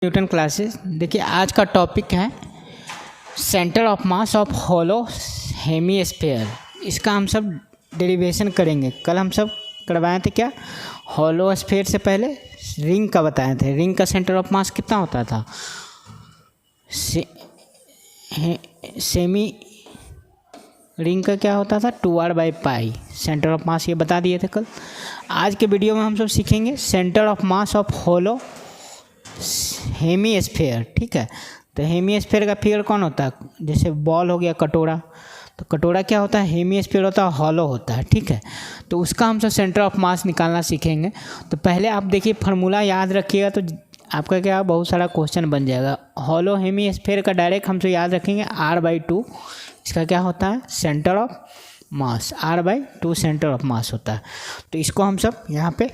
Newton classes. देखिए आज का टॉपिक है centre of mass of hollow hemisphere. इसका हम सब डेरिवेशन करेंगे। कल हम सब करवाए थे क्या, होलो स्फीयर से पहले रिंग का बताए थे। रिंग का सेंटर ऑफ मास कितना होता था, सेमी रिंग का क्या होता था 2r/π सेंटर ऑफ मास, ये बता दिए थे कल। आज के वीडियो में हम सब सीखेंगे centre of mass of hollow hemisphere. ठीक है, तो हेमीस्फीयर का फिगर कौन होता है, जैसे बॉल हो गया कटोरा, तो कटोरा क्या होता है, हेमीस्फीयर होता है, हॉलो होता है। ठीक है, तो उसका हम सब सेंटर ऑफ मास निकालना सीखेंगे। तो पहले आप देखिए फार्मूला याद रखिएगा, तो आपका क्या बहुत सारा क्वेश्चन बन जाएगा। हॉलो हेमीस्फीयर का डायरेक्ट हम सब याद रखेंगे r/2, इसका क्या होता है centre of mass, r/2 centre of मास होता है। तो इसको हम सब यहाँ पे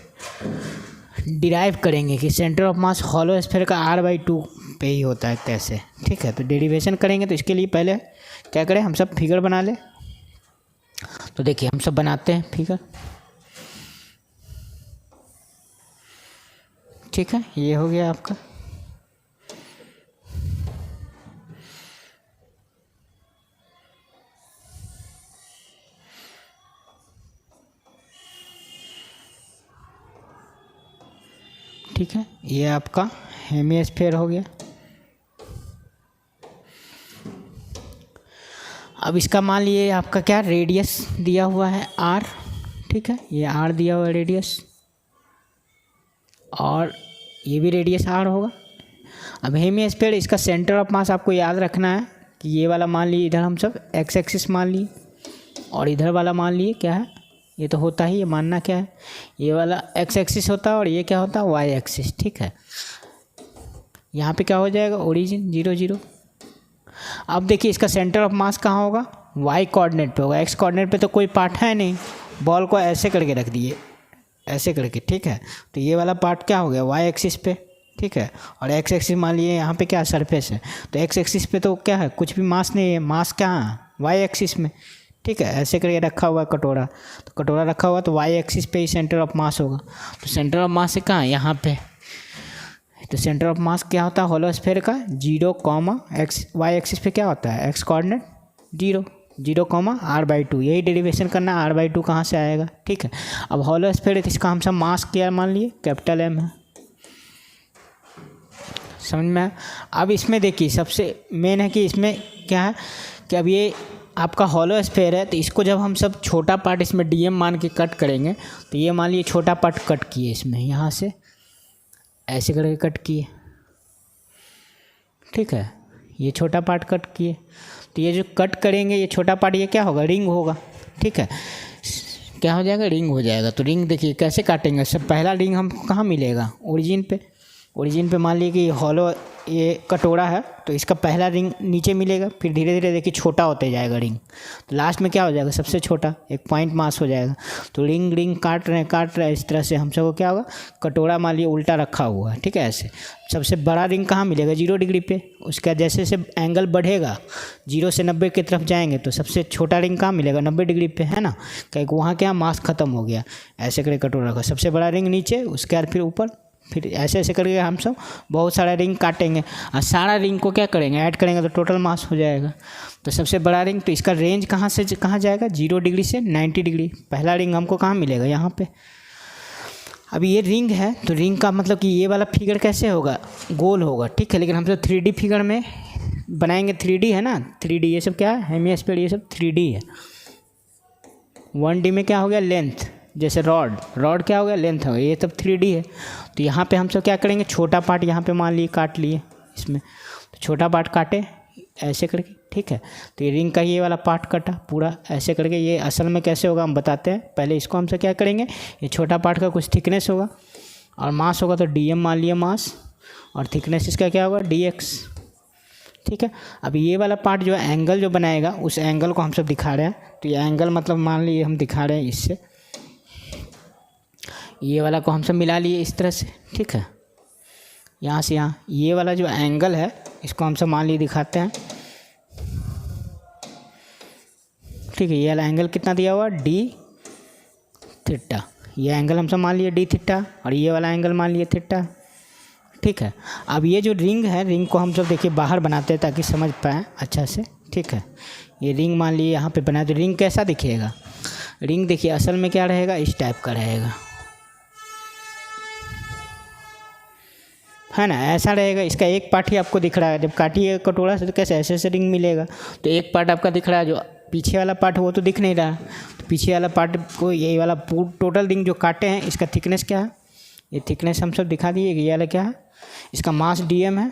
डिराइव करेंगे कि centre of mass hollow sphere का r/2 पे ही होता है कैसे। ठीक है, तो डेरिवेशन करेंगे। तो इसके लिए पहले क्या करें, हम सब फिगर बना ले। तो देखिए हम सब बनाते हैं फिगर। ठीक है, ये हो गया आपका। ठीक है, ये आपका हेमीस्फीयर हो गया। अब इसका मान लिए आपका क्या रेडियस दिया हुआ है r। ठीक है, ये r दिया हुआ है रेडियस, और ये भी रेडियस r होगा। अब हेमीस्फीयर, इसका सेंटर ऑफ मास आपको याद रखना है कि ये वाला मान लिए इधर हम सब x एक्सिस मान लिए, और इधर वाला मान लिए क्या है, ये तो होता ही, ये मानना क्या है, ये वाला x एक्सिस होता है और ये क्या होता है y एक्सिस। ठीक है, यहाँ पे क्या हो जाएगा ओरिजिन 0 0। अब देखिए इसका सेंटर ऑफ मास कहाँ होगा, y कोऑर्डिनेट पे होगा। x कोऑर्डिनेट पे तो कोई पार्ट है नहीं, बॉल को ऐसे करके रख दिए, ऐसे करके। ठीक है, तो ये वाला पार्ट क्या हो गया y एक्सिस पे। ठीक है, और x एक्सिस मान लिए यहाँ पे क्या सरफेस है, तो x एक्सिस पे तो क्या है, कुछ भी मास नहीं है, मास कहाँ है y एक्सिस में। ठीक है, ऐसे करके रखा हुआ है कटोरा, तो कटोरा रखा हुआ तो y एक्सिस पे ही सेंटर ऑफ मास होगा। तो सेंटर ऑफ मास से कहाँ है, यहाँ पे। तो सेंटर ऑफ मास क्या होता है होलो स्फीयर का 0, x y एक्सिस पे क्या होता है x कोऑर्डिनेट 0 0, r/2। यही डेरिवेशन करना, r/2 कहाँ से आएगा। ठीक है, अब होलो स्फीयर इसका हम सब मास क्या मान लिए, कैपिटल M है। समझ में आया। अब इसमें देखिए सबसे मेन है कि इसमें क्या है कि अब ये आपका होलो स्फीयर है, तो इसको जब हम सब छोटा पार्ट इसमें dm मान के कट करेंगे, तो ये मान लिए छोटा पार्ट कट किए इसमें, यहाँ से ऐसे करके कट किए। ठीक है, ये छोटा पार्ट कट किए, तो ये जो कट करेंगे ये छोटा पार्ट, ये क्या होगा रिंग होगा। ठीक है, क्या हो जाएगा, रिंग हो जाएगा। तो रिंग देखिए कैसे काटेंगे, सब पहला रिंग हमको कहाँ मिलेगा, ओरिजिन पे। ओरिजिन पे मान लीजिए कि हॉलो ये कटोरा है, तो इसका पहला रिंग नीचे मिलेगा, फिर धीरे धीरे देखिए छोटा होते जाएगा रिंग, तो लास्ट में क्या हो जाएगा, सबसे छोटा एक पॉइंट मास हो जाएगा। तो रिंग रिंग काट रहे हैं इस तरह से हम सबको क्या होगा, कटोरा मान लीजिए उल्टा रखा हुआ है। ठीक है, ऐसे सबसे बड़ा रिंग कहाँ मिलेगा 0 डिग्री पे। उसका जैसे जैसे एंगल बढ़ेगा 0 से 90 की तरफ जाएंगे, तो सबसे छोटा रिंग कहाँ मिलेगा 90 डिग्री पे, है ना, क्योंकि वहाँ क्या मास खत्म हो गया। ऐसे करके कटोरा का सबसे बड़ा रिंग नीचे, उसके बाद फिर ऊपर, फिर ऐसे ऐसे करके हम सब बहुत सारा रिंग काटेंगे, और सारा रिंग को क्या करेंगे ऐड करेंगे, तो टोटल मास हो जाएगा। तो सबसे बड़ा रिंग, तो इसका रेंज कहाँ से कहाँ जाएगा 0 डिग्री से 90 डिग्री। पहला रिंग हमको कहाँ मिलेगा, यहाँ पे। अब ये रिंग है, तो रिंग का मतलब कि ये वाला फिगर कैसे होगा, गोल होगा। ठीक है, लेकिन हम सब 3D फिगर में बनाएंगे। 3D है ना, 3D ये सब क्या है, हेमीस्फीयर ये सब 3D है। 1D में क्या हो गया लेंथ, जैसे रॉड क्या हो गया लेंथ हो गया, ये सब 3D है। तो यहाँ पे हम सब क्या करेंगे, छोटा पार्ट यहाँ पे मान लिए काट लिए इसमें, तो छोटा पार्ट काटे ऐसे करके। ठीक है, तो ये रिंग का ये वाला पार्ट कटा पूरा ऐसे करके। ये असल में कैसे होगा हम बताते हैं, पहले इसको हम सब क्या करेंगे, ये छोटा पार्ट का कुछ थिकनेस होगा, और मास होगा तो dm मान लिया मास, और थिकनेस इसका क्या होगा dx। ठीक है, अब ये वाला पार्ट जो एंगल जो बनाएगा, उस एंगल को हम सब दिखा रहे हैं। तो ये एंगल मतलब मान लिए हम दिखा रहे हैं इससे, ये वाला को हम सब मिला लिए इस तरह से। ठीक है, यहाँ से यहाँ ये वाला जो एंगल है, इसको हम सब मान लिए दिखाते हैं। ठीक है, ये वाला एंगल कितना दिया हुआ d थीटा, ये एंगल हम सब मान लिए d थीटा, और ये वाला एंगल मान लिए थीटा। ठीक है। अब ये जो रिंग है, रिंग को हम सब देखिए बाहर बनाते हैं ताकि समझ पाएँ अच्छा से, ठीक है। ये रिंग मान लिए यहाँ पे बनाए तो रिंग कैसा दिखेगा, रिंग देखिए असल में क्या रहेगा, इस टाइप का रहेगा, है ना, ऐसा रहेगा। इसका एक पार्ट ही आपको दिख रहा है, जब काटिए कटोरा से तो कैसे ऐसे ऐसे रिंग मिलेगा। तो एक पार्ट आपका दिख रहा है, जो पीछे वाला पार्ट वो तो दिख नहीं रहा। तो पीछे वाला पार्ट को, यही वाला टोटल रिंग जो काटे हैं, इसका थिकनेस क्या है, ये थिकनेस हम सब दिखा दिए। ये वाला क्या है, इसका मास dm है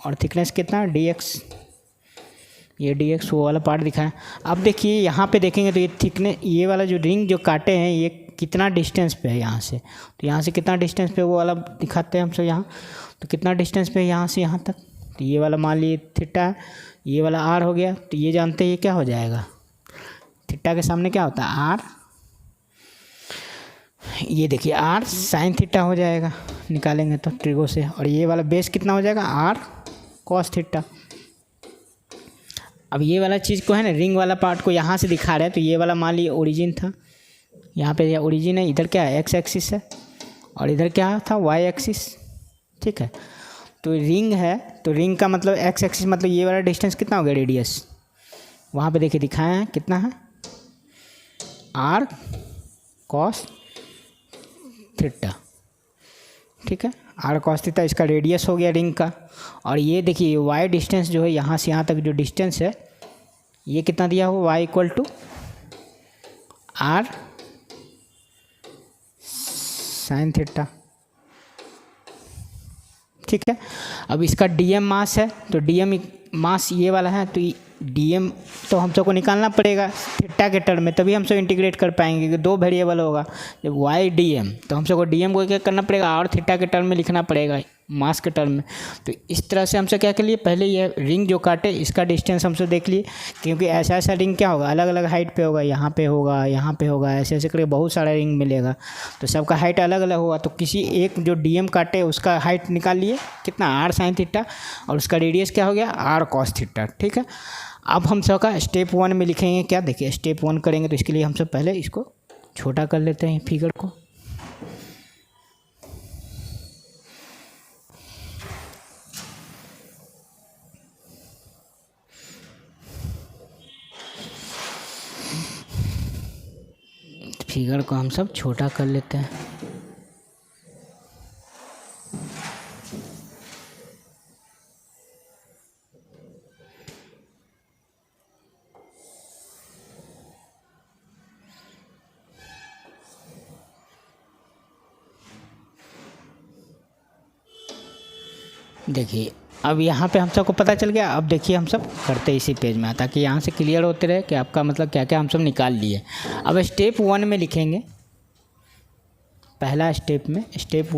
और थिकनेस कितना है, dx। ये dx वो वाला पार्ट दिखा है। अब देखिए यहाँ पे देखेंगे तो ये थिकनेस, ये वाला जो रिंग जो काटे हैं ये कितना डिस्टेंस पे है यहाँ से, तो यहाँ से कितना डिस्टेंस पे वो वाला दिखाते हैं हम सब यहाँ। तो कितना डिस्टेंस पे है यहाँ से यहाँ तक, तो ये वाला मान लिए थीटा है, ये वाला r हो गया। तो ये जानते हैं ये क्या हो जाएगा, थीटा के सामने क्या होता है r, ये देखिए r साइन थीटा हो जाएगा, निकालेंगे तो ट्रिगो से। और ये वाला बेस कितना हो जाएगा, r कॉस थीटा। अब ये वाला चीज़ को है ना, रिंग वाला पार्ट को यहाँ से दिखा रहे हैं, तो ये वाला मान लिए ओरिजिन था, यहाँ पे यह ओरिजिन है, इधर क्या है x एक्सिस है और इधर क्या था y एक्सिस, ठीक है। तो रिंग है, तो रिंग का मतलब x एक्सिस मतलब ये वाला डिस्टेंस कितना हो गया, रेडियस, वहाँ पे देखिए दिखाए हैं कितना है, r कॉस थीटा, ठीक है, r कॉस थीटा इसका रेडियस हो गया रिंग का। और ये देखिए y डिस्टेंस जो है यहाँ से यहाँ तक जो डिस्टेंस है, ये कितना दिया हुआ, y equal to r sine theta, ठीक है। अब इसका dm मास है, तो dm मास ये वाला है, तो dm तो हम सबको निकालना पड़ेगा थीटा के टर्म में, तभी हम सब इंटीग्रेट कर पाएंगे, क्योंकि दो वेरिएबल होगा। जब y dm तो हम सबको dm को क्या करना पड़ेगा, और थीटा के टर्म में लिखना पड़ेगा, मास के टर्म में। तो इस तरह से हम सब क्या कर लिए, पहले ये रिंग जो काटे इसका डिस्टेंस हम सब देख लिए, क्योंकि ऐसा ऐसा रिंग क्या होगा, अलग अलग हाइट पे होगा, यहाँ पे होगा, यहाँ पे होगा, ऐसे ऐसे करके बहुत सारा रिंग मिलेगा, तो सबका हाइट अलग अलग होगा। तो किसी एक जो dm काटे उसका हाइट निकाल लिए कितना, r साइन थीटा, और उसका रेडियस क्या हो गया, r कॉस थीटा, ठीक है। अब हम सब का स्टेप 1 में लिखेंगे क्या, देखिए स्टेप 1 करेंगे तो इसके लिए हम सब पहले इसको छोटा कर लेते हैं फिगर को। फिगर को हम सब छोटा कर लेते हैं। देखिए अब यहाँ पे हम सबको पता चल गया। अब देखिए हम सब करते इसी पेज में, ताकि यहाँ से क्लियर होते रहे कि आपका मतलब क्या क्या हम सब निकाल लिए। अब स्टेप 1 में लिखेंगे, पहला स्टेप में स्टेप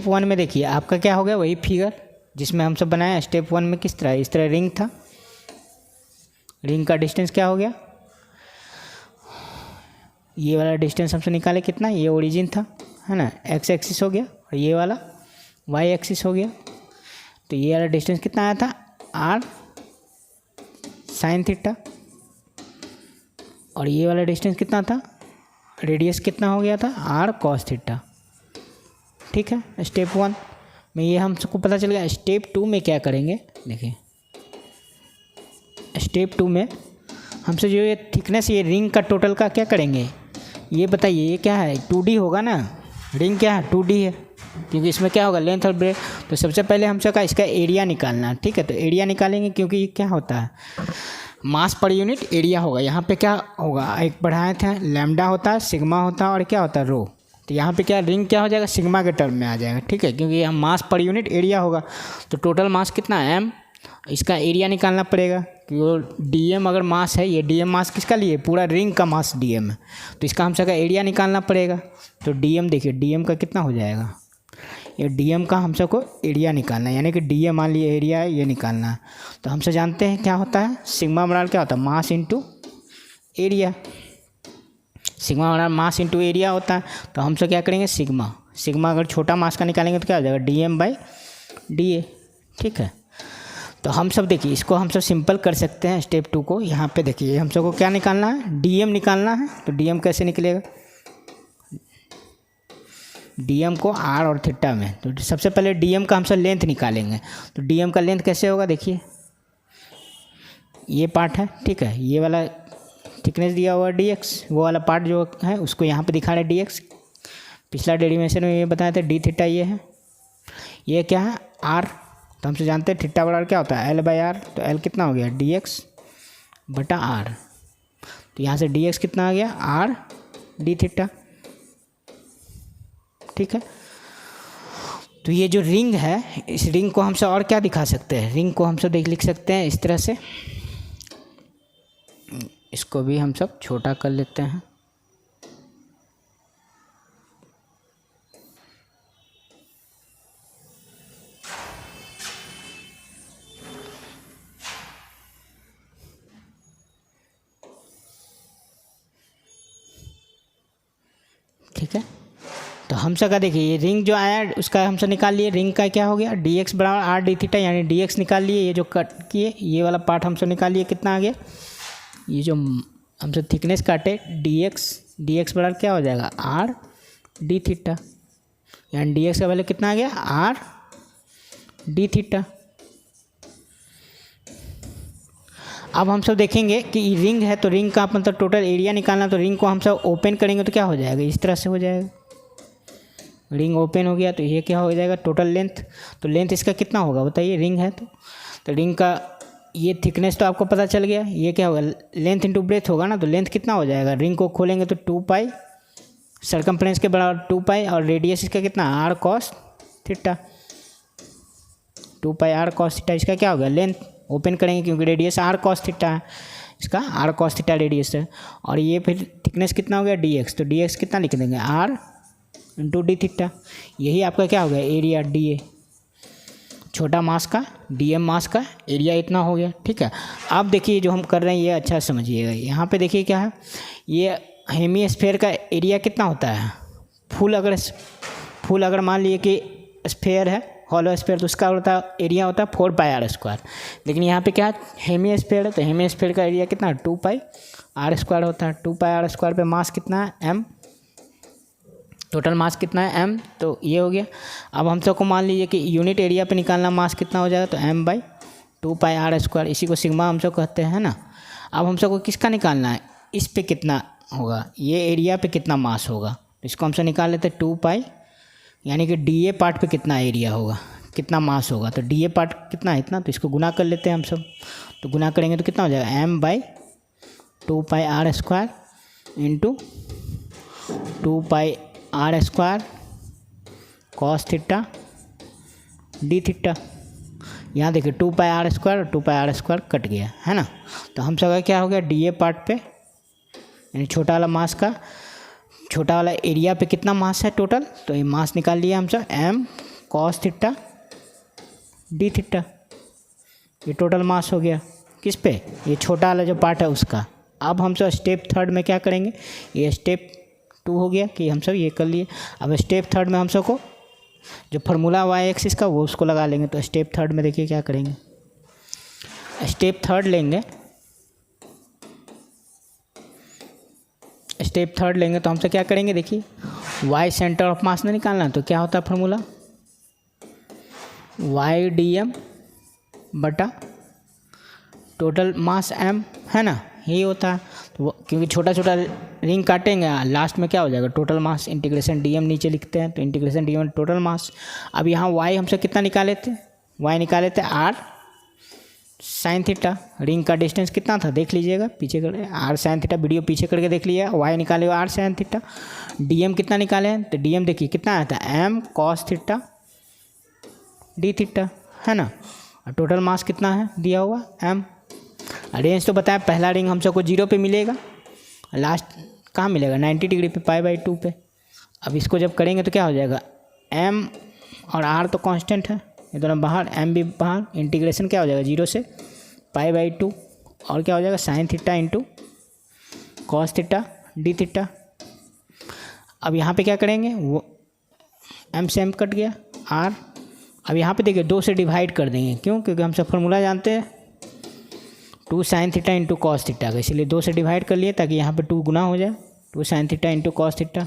1 में देखिए आपका क्या हो गया, वही फिगर जिसमें हम सब बनाए स्टेप 1 में। किस तरह, इस तरह रिंग था, रिंग का डिस्टेंस क्या हो गया, ये वाला डिस्टेंस हमसे निकाले कितना, ये ओरिजिन था, है ना, x एक्सिस हो गया, और ये वाला y एक्सिस हो गया। तो ये वाला डिस्टेंस कितना आया था, r साइन थीटा, और ये वाला डिस्टेंस कितना था, रेडियस कितना हो गया था, r कॉस थीटा, ठीक है। स्टेप 1 में ये हम सबको पता चल गया। स्टेप 2 में क्या करेंगे, देखिए स्टेप 2 में हमसे जो ये थिकनेस, ये रिंग का टोटल का क्या करेंगे, ये बताइए, ये क्या है, 2D होगा ना, रिंग क्या है, 2D है, क्योंकि इसमें क्या होगा, लेंथ और ब्रेथ। तो सबसे पहले हम सबका इसका एरिया निकालना है, ठीक है। तो एरिया निकालेंगे, क्योंकि ये क्या होता है, मास पर यूनिट एरिया होगा। यहाँ पे क्या होगा, एक बढ़ाए थे, लैम्डा होता है, सिग्मा होता है, और क्या होता है, रो। तो यहाँ पे क्या, रिंग क्या हो जाएगा, सिग्मा के टर्म में आ जाएगा, ठीक है, क्योंकि यहाँ मास पर यूनिट एरिया होगा। तो टोटल मास कितना है, m, इसका एरिया निकालना पड़ेगा, क्योंकि dm अगर मास है, ये dm मास किसका लिए, पूरा रिंग का मास dm है, तो इसका हम सबका एरिया निकालना पड़ेगा। तो dm देखिए, dm का कितना हो जाएगा, ये dm का हम सबको एरिया निकालना है, यानी कि dm मान लिए एरिया है, ये निकालना है। तो हम सब जानते हैं क्या होता है, सिग्मा बराबर क्या होता है, मास इंटू एरिया, सिग्मा बराबर मास इंटू एरिया होता है। तो हम सब क्या करेंगे, सिग्मा अगर छोटा मास का निकालेंगे तो क्या हो जाएगा, dm/da, ठीक है। तो हम सब देखिए इसको हम सब सिंपल कर सकते हैं। स्टेप 2 को यहाँ पे देखिए हम सबको क्या निकालना है, dm निकालना है। तो dm कैसे निकलेगा, DM को R और थीटा में। तो सबसे पहले DM का हम सब लेंथ निकालेंगे। तो DM का लेंथ कैसे होगा, देखिए ये पार्ट है, ठीक है, ये वाला थिकनेस दिया हुआ dx, वो वाला पार्ट जो है उसको यहाँ पे दिखा रहे dx। पिछला डेरिवेशन में ये बताया था d थीटा ये है, ये क्या है r। तो हमसे जानते हैं थीटा बराबर क्या होता है L/R। तो L कितना हो गया dx बटा r। तो यहाँ से dx कितना आ गया r d थीटा, ठीक है। तो ये जो रिंग है, इस रिंग को हम सब और क्या दिखा सकते हैं, रिंग को हम सब लिख सकते हैं इस तरह से। इसको भी हम सब छोटा कर लेते हैं। ठीक है, तो हम सब का देखिए ये रिंग जो आया उसका हम सब निकाल लिए। रिंग का क्या हो गया dx बराबर r d थीटा, यानी dx निकाल लिए। ये जो कट किए ये वाला पार्ट हम सब निकाल लिए, कितना आ गया, ये जो हम सब थिकनेस काटे dx बराबर क्या हो जाएगा r d थीटा, यानी dx का वैल्यू कितना आ गया r d थीटा। अब हम सब देखेंगे कि रिंग है तो रिंग का मतलब टोटल एरिया निकालना। तो रिंग को हम सब ओपन करेंगे तो क्या हो जाएगा, इस तरह से हो जाएगा। रिंग ओपन हो गया तो ये क्या हो जाएगा टोटल लेंथ। तो लेंथ इसका कितना होगा बताइए, रिंग है तो रिंग का ये थिकनेस तो आपको पता चल गया। ये क्या होगा लेंथ इंटू ब्रेथ होगा ना। तो लेंथ कितना हो जाएगा, रिंग को खोलेंगे तो 2 पाई सर्कमफ्रेंस के बराबर 2 पाई, और रेडियस इसका कितना r cos थीटा, 2 पाई r cos थीटा। इसका क्या होगा लेंथ ओपन करेंगे क्योंकि रेडियस r cos थीटा है, इसका r cos थीटा रेडियस है। और ये फिर थिकनेस कितना हो गया dx, तो dx कितना लिख देंगे r इंटू डी थीटा। यही आपका क्या हो गया एरिया dA, छोटा मास का dm मास का एरिया इतना हो गया, ठीक है। अब देखिए जो हम कर रहे हैं ये अच्छा समझिएगा। यहाँ पे देखिए क्या है, ये हेमीस्फीयर का एरिया कितना होता है, फुल अगर मान लिए कि स्फीयर है हॉलो स्फीयर तो उसका होता एरिया होता है 4 पाई r स्क्वायर। लेकिन यहाँ पे क्या है हेमीस्फीयर है, तो हेमीस्फीयर का एरिया कितना 2 पाई r स्क्वायर होता है। 2 पाई r स्क्वायर पे मास कितना है m, टोटल मास कितना है m। तो ये हो गया। अब हम सबको मान लीजिए कि यूनिट एरिया पे निकालना मास कितना हो जाएगा, तो m/2 पाई r स्क्वायर, इसी को सिग्मा हम सब कहते हैं ना। अब हम सबको किसका निकालना है, इस पे कितना होगा, ये एरिया पे कितना मास होगा। तो इसको हम सब निकाल लेते हैं 2 पाई, यानी कि dA पार्ट पे कितना एरिया होगा, कितना मास होगा। तो dA पार्ट कितना है इतना, तो इसको गुना कर लेते हैं हम सब। तो गुना करेंगे तो कितना हो जाएगा m/2 पाई r स्क्वायर इंटू 2 पाई r square cos theta D theta. यहाँ देखिए 2 पाई r स्क्वायर और 2 पाई r स्क्वायर कट गया है ना। तो हम सब का क्या हो गया dA पार्ट पे, यानी छोटा वाला मास का छोटा वाला एरिया पे कितना मास है टोटल, तो ये मास निकाल लिया हम सब m cos theta D theta. ये टोटल मास हो गया किस पे, ये छोटा वाला जो पार्ट है उसका। अब हम सब स्टेप थर्ड में क्या करेंगे, ये स्टेप 2 हो गया कि हम सब ये कर लिए। अब स्टेप थर्ड में हम सब को जो फार्मूला y एक्सिस का वो उसको लगा लेंगे। तो स्टेप थर्ड में देखिए क्या करेंगे, स्टेप थर्ड लेंगे तो हमसे क्या करेंगे, देखिए y सेंटर ऑफ मास में निकालना। तो क्या होता है फार्मूला y dm बटा टोटल मास m है ना, यही होता है। तो क्योंकि छोटा छोटा रिंग काटेंगे लास्ट में क्या हो जाएगा टोटल मास, इंटीग्रेशन dm नीचे लिखते हैं तो इंटीग्रेशन dm टोटल मास। अब यहाँ y हमसे कितना निकाले थे, y निकाले थे r साइन थीटा। रिंग का डिस्टेंस कितना था देख लीजिएगा, पीछे कर r साइन थीटा, वीडियो पीछे करके देख लीजिए। y निकाले r साइन थीटा, dm कितना निकाले हैं, तो dm देखिए कितना आया था m cos theta D theta है ना। और टोटल मास कितना है दिया हुआ m। रेंज तो बताया पहला रिंग हम सबको 0 पे मिलेगा, लास्ट कहाँ मिलेगा 90 डिग्री पे π/2 पे। अब इसको जब करेंगे तो क्या हो जाएगा m और r तो कांस्टेंट है, ये दोनों बाहर, m भी बाहर, इंटीग्रेशन क्या हो जाएगा 0 से π/2 और क्या हो जाएगा sine theta into cos theta D theta. अब यहाँ पे क्या करेंगे, वो m से m कट गया r। अब यहाँ पे देखिए 2 से डिवाइड कर देंगे, क्यों, क्योंकि हम सब फॉर्मूला जानते हैं 2 sine theta into cos theta का, इसलिए 2 से डिवाइड कर लिए ताकि यहाँ पे 2 गुना हो जाए। 2 sine theta into cos theta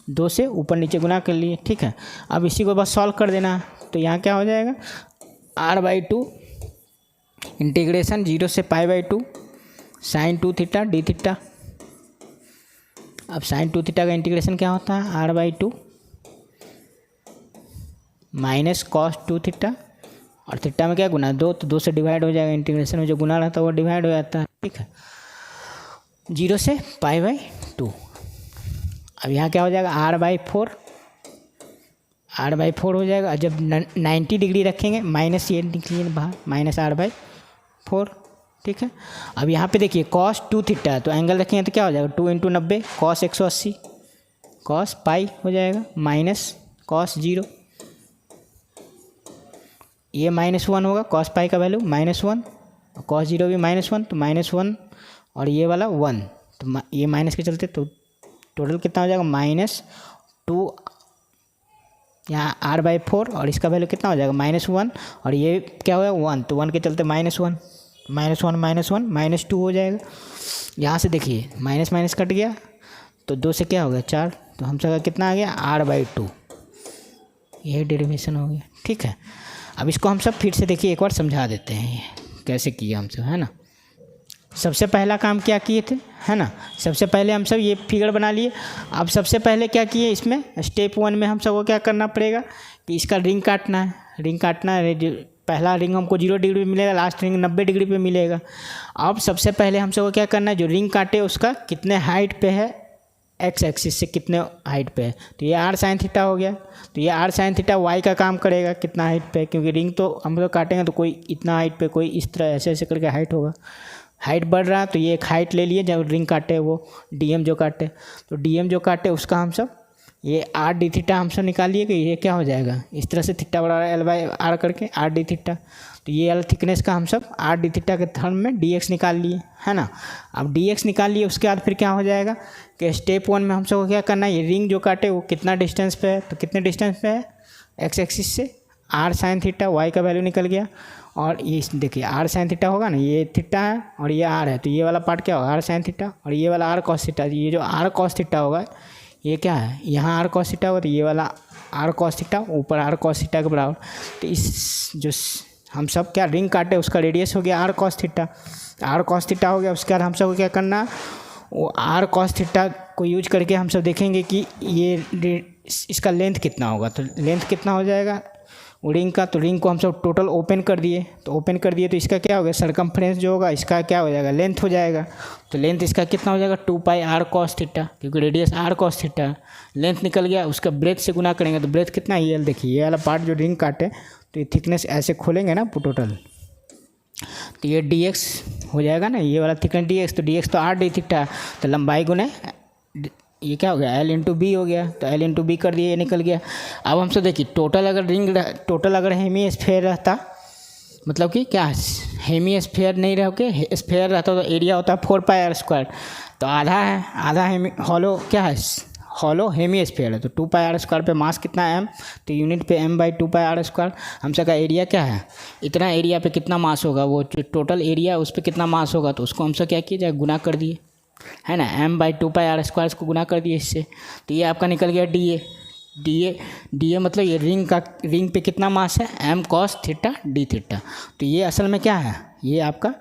2 से ऊपर नीचे गुना कर लिए, ठीक है। अब इसी को बस सॉल्व कर देना है। तो यहाँ क्या हो जाएगा, r/2 इंटीग्रेशन 0 से π/2 sin 2 थीटा डी थीटा। अब sin 2 थीटा का इंटीग्रेशन क्या होता है, r/2 माइनस कॉस 2 थीटा, और थीटा में क्या गुना 2, तो 2 से डिवाइड हो जाएगा, इंटीग्रेशन में जो गुना रहता है वो डिवाइड हो जाता है, ठीक है। 0 से π/2। अब यहाँ क्या हो जाएगा, r/4 हो जाएगा। जब 90 डिग्री रखेंगे माइनस ये निकलिए बाहर, माइनस r/4, ठीक है। अब यहाँ पे देखिए cos 2 थीटा, तो एंगल रखेंगे तो क्या हो जाएगा, 2 × 90 cos 180 cos पाई हो जाएगा, माइनस cos 0, ये -1 होगा, cos पाई का वैल्यू -1, और cos 0 भी -1, तो -1 और ये वाला 1, तो ये माइनस के चलते तो टोटल कितना हो जाएगा, -2 यहाँ r/4, और इसका वैल्यू कितना हो जाएगा, -1, और ये क्या होगा 1, तो 1 के चलते -1 -2 हो जाएगा। यहाँ से देखिए माइनस माइनस कट गया, तो 2 से क्या हो गया 4, तो हम सबका कितना आ गया r/2, यही डेरिवेशन हो गया, ठीक है। अब इसको हम सब फिर से देखिए एक बार समझा देते हैं कैसे किया हम सब, है ना। सबसे पहला काम क्या किए थे, है ना, सबसे पहले हम सब ये फिगर बना लिए। अब सबसे पहले क्या किए, इसमें स्टेप 1 में हम सब को क्या करना पड़ेगा कि इसका रिंग काटना है, पहला रिंग हमको 0 डिग्री पे मिलेगा, लास्ट रिंग 90 डिग्री पे मिलेगा। अब सबसे पहले हम सब को क्या करना है, जो रिंग काटे उसका कितने हाइट पे है, एक्स एक्सिस से कितने हाइट पे है, तो ये r sin थीटा हो गया। तो ये r sin थीटा y का काम करेगा कितना हाइट पे है, क्योंकि रिंग तो हम लोग काटेंगे तो कोई इतना हाइट पे, कोई इस तरह ऐसे ऐसे करके हाइट होगा, हाइट बढ़ रहा है, तो ये एक हाइट ले लिए जब रिंग काटे वो dm जो काटे, तो dm जो काटे उसका हम सब ये r d थीटा हम सब निकाल लिए कि ये क्या हो जाएगा, इस तरह से थीटा बराबर l/r करके r d थीटा, तो ये l थिकनेस का हम सब r d थीटा के टर्म में dx निकाल लिए, है ना। अब dx निकाल लिए, उसके बाद फिर क्या हो जाएगा कि स्टेप 1 में हम सब को क्या करना है, ये रिंग जो काटे वो कितना डिस्टेंस पे है, तो कितने डिस्टेंस पे है, एक्स एक्सिस से r sin थीटा y का वैल्यू निकल गया, और ये देखिए r sin थीटा होगा ना, ये थीटा है और ये r है, तो ये वाला पार्ट क्या होगा r sin थीटा, और ये वाला r cos थीटा, ये जो r cos थीटा होगा ये क्या है, यहाँ r cos थीटा होगा, तो ये वाला r cos थीटा ऊपर r cos थीटा के बराबर। तो इस जो हम सब क्या रिंग काटे उसका रेडियस हो गया r cos theta, r cos theta हो गया। उसके बाद हम सब को क्या करना, वो r cos थीटा को यूज करके हम सब देखेंगे कि ये इसका लेंथ कितना होगा, तो लेंथ कितना हो जाएगा रिंग का, तो रिंग को हम सब टोटल ओपन कर दिए, तो इसका क्या हो गया, सरकमफ्रेंस जो होगा इसका क्या हो जाएगा, लेंथ हो जाएगा। तो लेंथ इसका कितना हो जाएगा 2πr cos थीटा, क्योंकि radius r cos theta, length निकल गया, उसका ब्रेथ से गुना करेंगे तो ब्रेथ कितना है, ये देखिए ये वाला पार्ट जो रिंग काटे, तो ये थिकनेस ऐसे खोलेंगे ना टोटल, तो ये dx हो जाएगा ना, ये वाला थिकनेस dx, तो dx तो r d थीटा, तो लंबाई गुने ये क्या हो गया l × b हो गया, तो l × b कर दिए, ये निकल गया। अब हमसे देखिए टोटल अगर हेमी स्फेयर रहता, मतलब कि क्या हेमी स्फेयर नहीं रह के स्फेयर रहता, तो एरिया होता है 4πr², तो आधा हेमी हॉलो क्या है, हॉलो हेमी स्फेयर है, तो 2πr² पे मास कितना m, तो यूनिट पे m/2πr²। हम सबका एरिया क्या है, इतना एरिया पे कितना मास होगा, वो जो टोटल एरिया उस पर कितना मास होगा, तो उसको हम सब क्या किया जाए, गुना कर दिए, है ना, m/2πr² इसको गुना कर दिए इससे, तो ये आपका निकल गया da मतलब ये रिंग पे कितना मास है, m cos theta d theta, तो ये असल में क्या है, ये आपका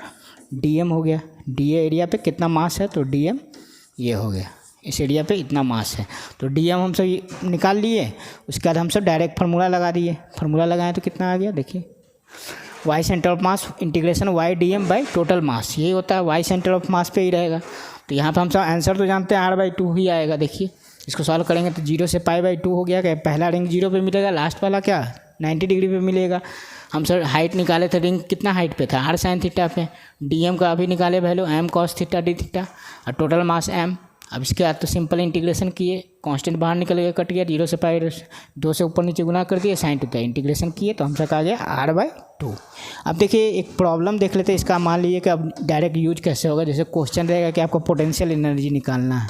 dm हो गया, da एरिया पे कितना मास है, तो dm ये हो गया, इस एरिया पे इतना मास है, तो dm हम सब निकाल लिए। उसके बाद हम सब डायरेक्ट फार्मूला लगा दिए, फार्मूला लगाएं तो कितना आ गया, देखिए y centre of mass integration y dm by total mass, यही होता है, y सेंटर ऑफ मास पे ही रहेगा। तो यहाँ पे हम सब आंसर तो जानते हैं r/2 ही आएगा। देखिए इसको सॉल्व करेंगे तो 0 से π/2 हो गया, क्या पहला रिंग 0 पे मिलेगा, लास्ट वाला क्या 90 डिग्री पे मिलेगा। हम सर हाइट निकाले थे, रिंग कितना हाइट पे था, r sin थीटा पे, dm का अभी निकाले value m cos theta d theta, और टोटल मास m। अब इसके बाद तो सिंपल इंटीग्रेशन किए, कांस्टेंट बाहर निकल गया, कट गया, 0 से π2 से ऊपर नीचे गुना कर दिए, sin थीटा इंटीग्रेशन किए, तो हम सब आ गया r/2। अब देखिए एक प्रॉब्लम देख लेते हैं इसका, मान लीजिए कि अब डायरेक्ट यूज कैसे होगा, जैसे क्वेश्चन रहेगा कि आपको पोटेंशियल एनर्जी निकालना है,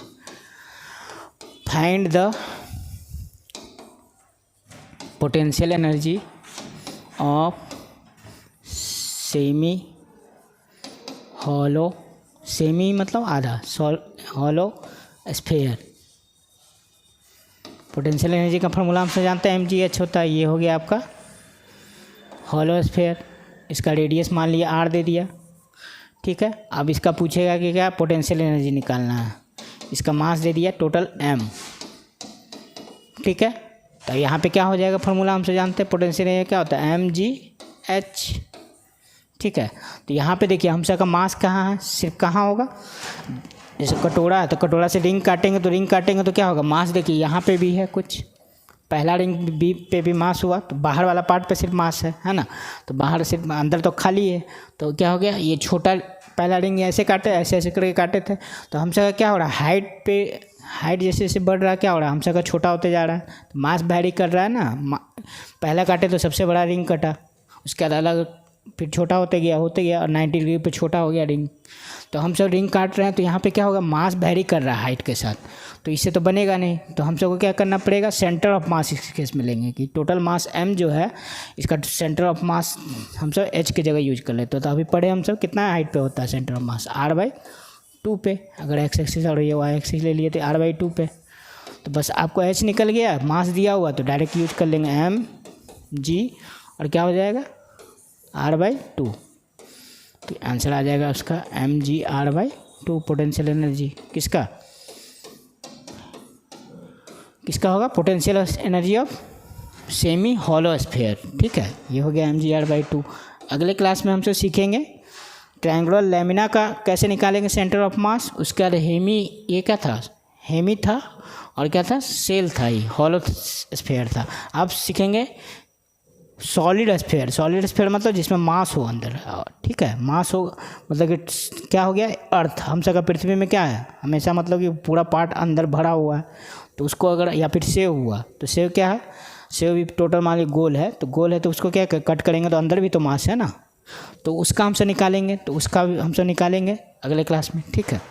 find the potential energy of semi hollow, semi मतलब आधा, हॉलो स्फेयर पोटेंशियल एनर्जी का फॉर्मूला हम सब जानते हैं mgh होता है। ये हो गया आपका हॉलो स्फीयर, इसका रेडियस मान लिया r दे दिया, ठीक है। अब इसका पूछेगा कि क्या पोटेंशियल एनर्जी निकालना है, इसका मास दे दिया टोटल m, ठीक है। तो यहाँ पे क्या हो जाएगा फॉर्मूला हमसे जानते हैं पोटेंशियल एनर्जी क्या होता है mgh, ठीक है। तो यहाँ पे देखिए हम सब का मास कहाँ है, सिर्फ कहाँ होगा, जैसे कटोरा है तो कटोरा से रिंग काटेंगे तो क्या होगा मास, देखिए यहाँ पे भी है कुछ, पहला रिंग बी पे भी मास हुआ, तो बाहर वाला पार्ट पे सिर्फ मास है ना, तो बाहर सिर्फ, अंदर तो खाली है। तो क्या हो गया, ये छोटा पहला रिंग ऐसे काटे, ऐसे ऐसे करके काटे थे, तो हम सब का क्या हो रहा है हाइट जैसे जैसे बढ़ रहा है क्या हो रहा है, हम सब का छोटा होते जा रहा है, तो मास वैरी कर रहा है ना। पहला काटे तो सबसे बड़ा रिंग कटा, उसके बाद अलग फिर छोटा होते गया और 90 डिग्री पे छोटा हो गया रिंग। तो हम सब रिंग काट रहे हैं, तो यहाँ पे क्या होगा, मास वैरी कर रहा है हाइट के साथ, तो इससे तो बनेगा नहीं। तो हम सबको क्या करना पड़ेगा, सेंटर ऑफ मास इस केस में लेंगे कि टोटल मास m जो है, इसका सेंटर ऑफ मास हम सब h की जगह यूज कर लेते। तो अभी पढ़े हम सब कितना हाइट पे होता है सेंटर ऑफ मास, r/2 पे। अगर x एक्सिस और ये y एक्सिस ले लिए तो r/2 पे। तो बस आपको h निकल गया, मास दिया हुआ तो डायरेक्ट यूज कर लेंगे mg, और क्या हो जाएगा r/2। तो आंसर आ जाएगा उसका mg r/2 पोटेंशियल एनर्जी। किसका होगा, potential energy of semi hollow sphere, ठीक है। ये हो गया mg r/2। अगले क्लास में हम सब सीखेंगे ट्रायंगुलर लैमिना का कैसे निकालेंगे सेंटर ऑफ मास। उसके बाद ये क्या था, हेमी था, और क्या था, सेल था, ये हॉलो स्फीयर था। अब सीखेंगे सॉलिड स्फीयर मतलब जिसमें मास हो अंदर, ठीक है। मास हो मतलब कि क्या हो गया, अर्थ हम सब का पृथ्वी में क्या है हमेशा, मतलब कि पूरा पार्ट अंदर भरा हुआ है, तो उसको अगर, या फिर सेव हुआ तो सेव क्या है, सेव भी टोटल मान ली गोल है, तो उसको क्या कट करेंगे तो अंदर भी तो मास है ना, तो उसका हम सब निकालेंगे, तो उसका भी हम सब निकालेंगे अगले क्लास में, ठीक है।